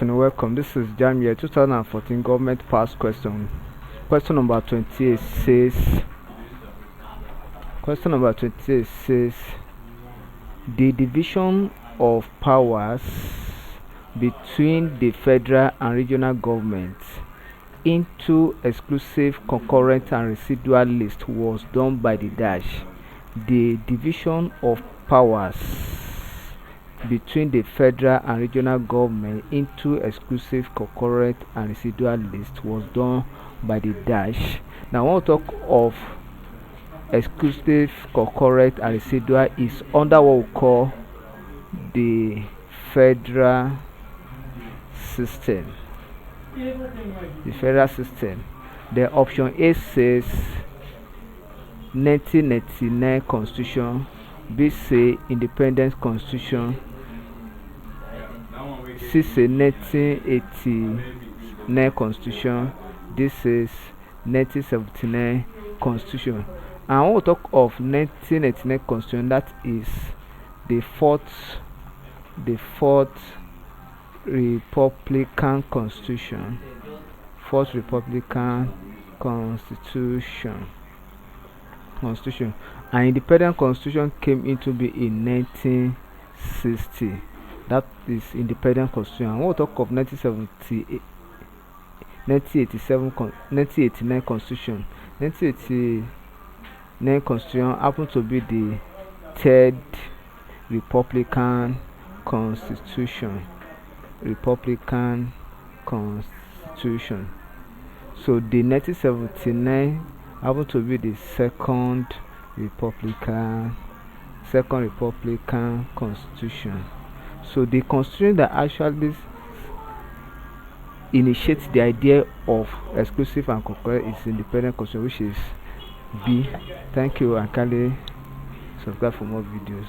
And welcome. This is Jamb here. 2014 government pass question. Question number 28 says. Question number 28 says the division of powers between the federal and regional governments into exclusive, concurrent, and residual list was done by the dash. The division of powers between the federal and regional government into exclusive, concurrent, and residual list was done by the dash. Now, when we talk of exclusive, concurrent, and residual is under what we call the federal system. The federal system. The option A says 1999 Constitution. B say Independence Constitution. C say 1989 Constitution. This is 1979 Constitution. And when we talk of 1989 Constitution, that is the fourth Republican Constitution. Fourth Republican Constitution. An independent constitution came into being in 1960. That is independent constitution. When we talk of 1989 constitution. 1989 constitution happened to be the third Republican Constitution. So the 1979 happened to be the second Republican Constitution. So the constitution that actually initiates the idea of exclusive and concurrent is independent constitution, which is B. Thank you, and kindly subscribe for more videos.